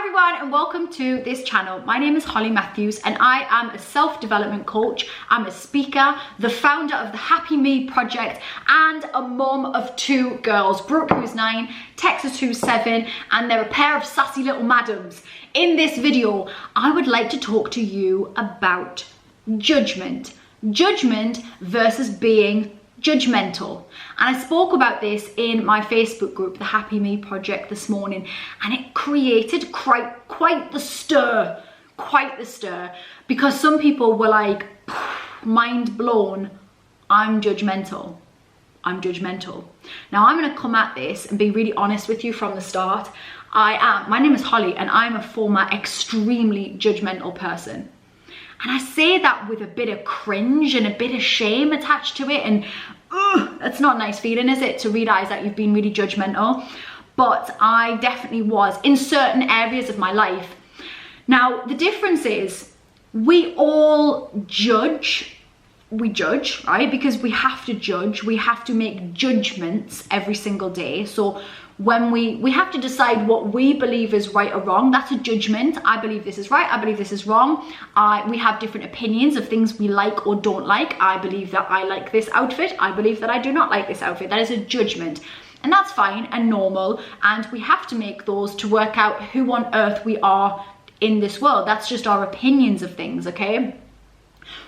everyone and welcome to this channel. My name is Holly Matthews and I am a self-development coach. I'm a speaker, the founder of the Happy Me project and a mum of two girls, Brooke who's 9, Texas who's 7, and they're a pair of sassy little madams. In this video, I would like to talk to you about judgment. Judgment versus being judgmental. And I spoke about this in my Facebook group, the Happy Me project, this morning, and it created quite the stir, because some people were like, mind blown, I'm judgmental. Now I'm going to come at this and be really honest with you from the start. My name is Holly and I'm a former extremely judgmental person. And I say that with a bit of cringe and a bit of shame attached to it. And it's not a nice feeling, is it, to realise that you've been really judgmental? But I definitely was in certain areas of my life. Now, the difference is we all judge. We judge, right? Because we have to judge. We have to make judgments every single day. So when we have to decide what we believe is right or wrong. That's a judgment. I believe this is right, I believe this is wrong. We have different opinions of things we like or don't like. I believe that I like this outfit, I believe that I do not like this outfit. That is a judgment, and that's fine and normal, and we have to make those to work out who on earth we are in this world. That's just our opinions of things, okay?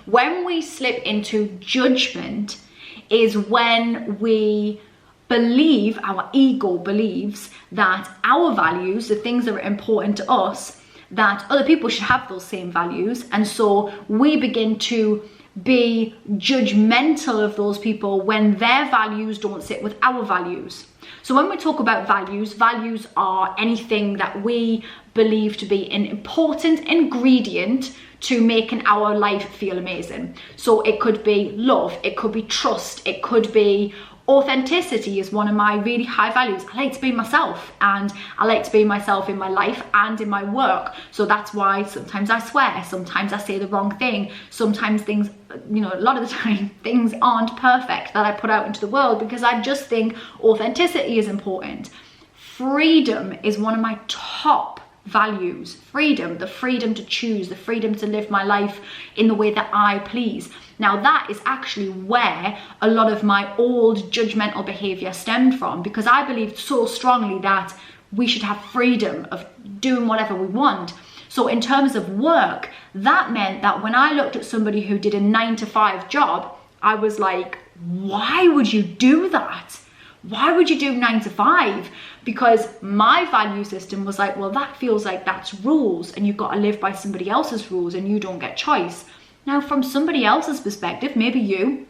When we slip into judgment is when we believe, our ego believes that our values, the things that are important to us, that other people should have those same values. And so we begin to be judgmental of those people when their values don't sit with our values. So when we talk about values, values are anything that we believe to be an important ingredient to making our life feel amazing. So it could be love, it could be trust, it could be authenticity is one of my really high values. I like to be myself, and I like to be myself in my life and in my work. So that's why sometimes I swear, sometimes I say the wrong thing, sometimes things, you know, a lot of the time things aren't perfect that I put out into the world, because I just think authenticity is important. Freedom is one of my top values. Freedom, the freedom to choose, the freedom to live my life in the way that I please. Now that is actually where a lot of my old judgmental behavior stemmed from, because I believed so strongly that we should have freedom of doing whatever we want. So in terms of work, that meant that when I looked at somebody who did a 9-to-5 job, I was like, why would you do that? Why would you do 9-to-5? Because my value system was like, well, that feels like that's rules, and you've got to live by somebody else's rules and you don't get choice. Now, from somebody else's perspective, maybe you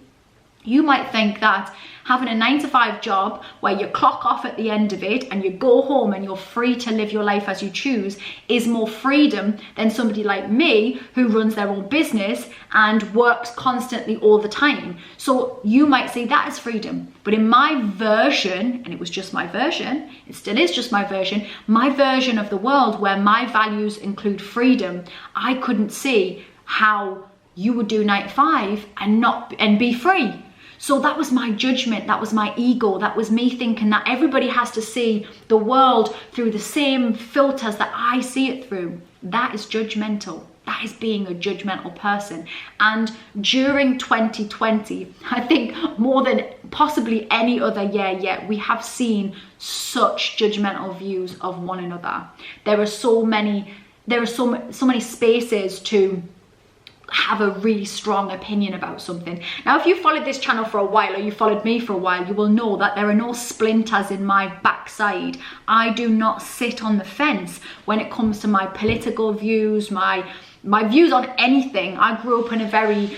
might think that having a 9-to-5 job where you clock off at the end of it and you go home and you're free to live your life as you choose is more freedom than somebody like me who runs their own business and works constantly all the time. So you might see that as freedom. But in my version, and it was just my version, it still is just my version of the world where my values include freedom, I couldn't see how you would do 9-to-5 and be free. So that was my judgment, that was my ego, that was me thinking that everybody has to see the world through the same filters that I see it through. That is judgmental. That is being a judgmental person. And during 2020, I think more than possibly any other year yet, we have seen such judgmental views of one another. There are so many spaces to have a really strong opinion about something. Now, if you followed this channel for a while, or you followed me for a while, you will know that there are no splinters in my backside. I do not sit on the fence when it comes to my political views, my views on anything. I grew up in a very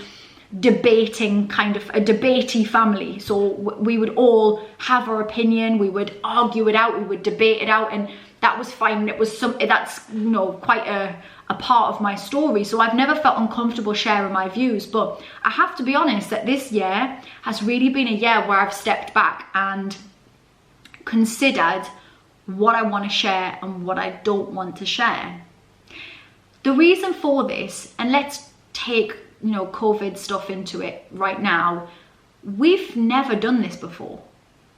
debating kind of a debatey family, so we would all have our opinion, we would argue it out, we would debate it out, and that was fine. It was that's, you know, quite a part of my story. So I've never felt uncomfortable sharing my views. But I have to be honest that this year has really been a year where I've stepped back and considered what I want to share and what I don't want to share. The reason for this, and let's take, you know, COVID stuff into it right now, we've never done this before.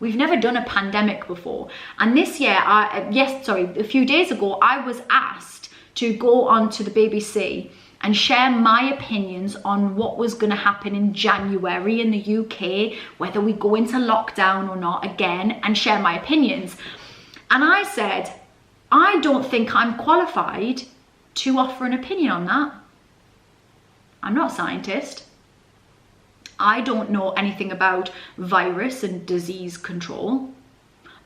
We've never done a pandemic before. And this year, a few days ago, I was asked to go onto the BBC and share my opinions on what was going to happen in January in the UK, whether we go into lockdown or not again, and share my opinions. And I said, I don't think I'm qualified to offer an opinion on that. I'm not a scientist. I don't know anything about virus and disease control.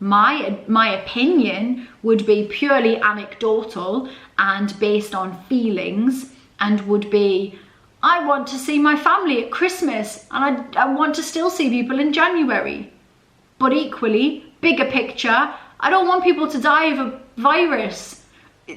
My opinion would be purely anecdotal and based on feelings, and would be, I want to see my family at Christmas, and I want to still see people in January. But equally, bigger picture, I don't want people to die of a virus.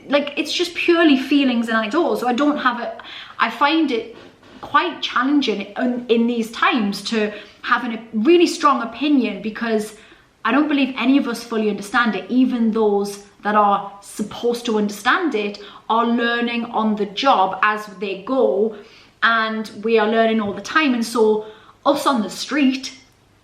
Like, it's just purely feelings and anecdotal. So I don't have it. I find it quite challenging in these times to have a really strong opinion, because I don't believe any of us fully understand it. Even those that are supposed to understand it are learning on the job as they go, and we are learning all the time. And so us on the street,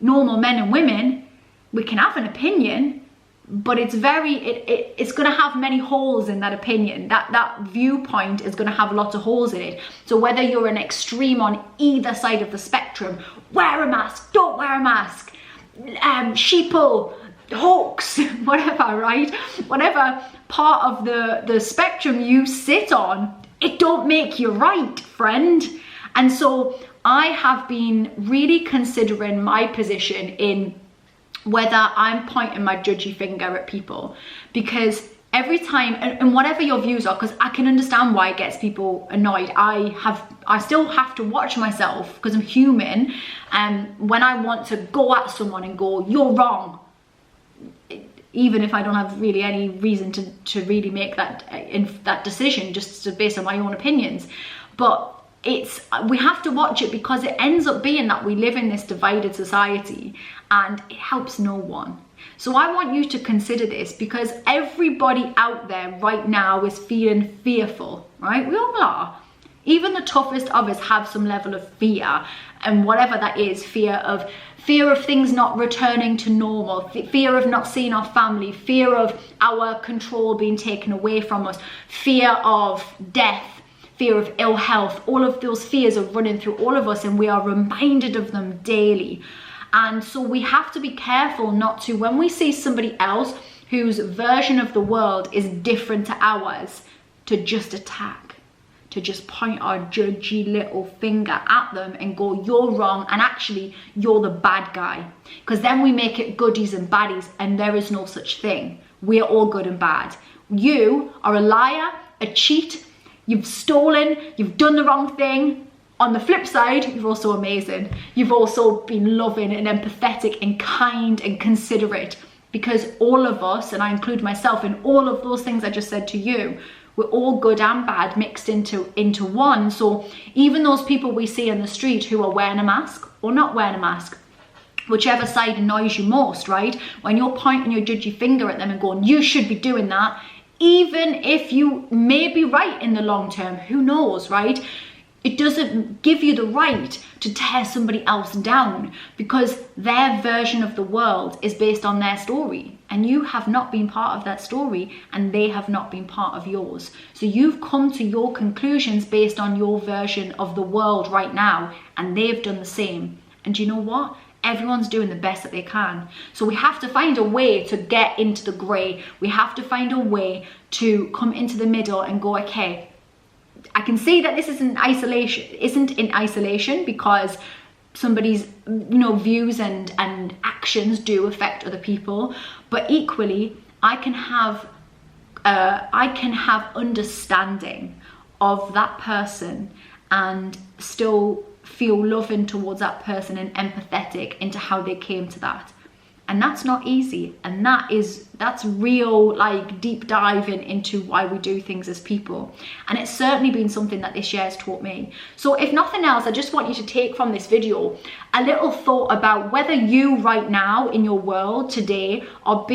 normal men and women, we can have an opinion, but it's going to have many holes in that opinion. That viewpoint is going to have lots of holes in it. So whether you're an extreme on either side of the spectrum, wear a mask, don't wear a mask, sheeple, hoax, whatever, right? Whatever part of the spectrum you sit on, it don't make you right, friend. And so I have been really considering my position in whether I'm pointing my judgy finger at people, because every time, and whatever your views are, because I can understand why it gets people annoyed. I still have to watch myself, because I'm human, and when I want to go at someone and go, you're wrong, even if I don't have really any reason to really make that decision, just based on my own opinions. But we have to watch it, because it ends up being that we live in this divided society, and it helps no one. So I want you to consider this, because everybody out there right now is feeling fearful, right? We all are. Even the toughest of us have some level of fear, and whatever that is, fear of things not returning to normal, fear of not seeing our family, fear of our control being taken away from us, fear of death, fear of ill health. All of those fears are running through all of us, and we are reminded of them daily. And so we have to be careful not to, when we see somebody else whose version of the world is different to ours, to just attack, to just point our judgy little finger at them and go, you're wrong, and actually you're the bad guy. Because then we make it goodies and baddies, and there is no such thing. We're all good and bad. You are a liar, a cheat, you've stolen, you've done the wrong thing. On the flip side, you're also amazing. You've also been loving and empathetic and kind and considerate, because all of us, and I include myself in all of those things I just said to you, we're all good and bad mixed into one. So even those people we see on the street who are wearing a mask or not wearing a mask, whichever side annoys you most, right? When you're pointing your judgy finger at them and going, you should be doing that, even if you may be right in the long term, who knows, right? It doesn't give you the right to tear somebody else down, because their version of the world is based on their story, and you have not been part of that story, and they have not been part of yours. So you've come to your conclusions based on your version of the world right now, and they've done the same. And you know what? Everyone's doing the best that they can. So we have to find a way to get into the grey. We have to find a way to come into the middle and go, okay, I can see that this isn't in isolation, because somebody's views and actions do affect other people. But equally, I can have understanding of that person and still feel loving towards that person and empathetic into how they came to that. And that's not easy, and that's real, like, deep diving into why we do things as people. And it's certainly been something that this year has taught me. So if nothing else, I just want you to take from this video a little thought about whether you right now in your world today are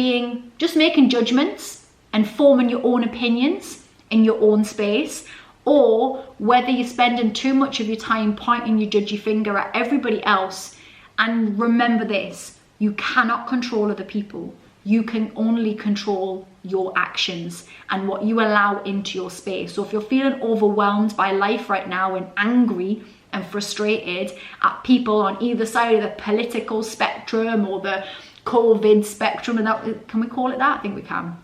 just making judgments and forming your own opinions in your own space, or whether you're spending too much of your time pointing your judgy finger at everybody else. And remember this: You cannot control other people. You can only control your actions and what you allow into your space. So if you're feeling overwhelmed by life right now and angry and frustrated at people on either side of the political spectrum or the COVID spectrum, and that, can we call it that? I think we can.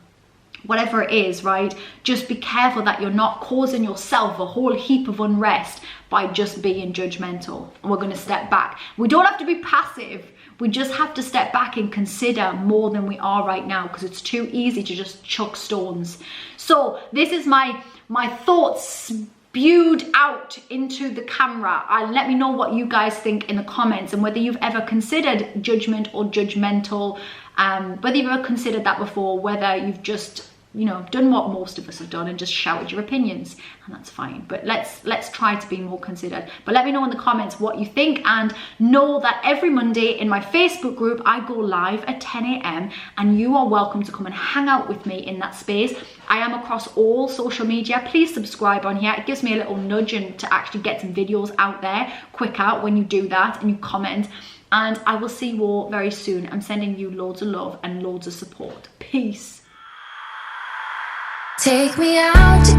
Whatever it is, right? Just be careful that you're not causing yourself a whole heap of unrest by just being judgmental. And we're going to step back. We don't have to be passive. We just have to step back and consider more than we are right now, because it's too easy to just chuck stones. So this is my thoughts spewed out into the camera. Let me know what you guys think in the comments, and whether you've ever considered judgment or judgmental, whether you've ever considered that before, whether you've just, you know, done what most of us have done and just shouted your opinions, and that's fine. But let's try to be more considered. But let me know in the comments what you think, and know that every Monday in my Facebook group I go live at 10 a.m. and you are welcome to come and hang out with me in that space. I am across all social media. Please subscribe on here. It gives me a little nudge and to actually get some videos out there quicker when you do that and you comment. And I will see you all very soon. I'm sending you loads of love and loads of support. Peace. Take me out to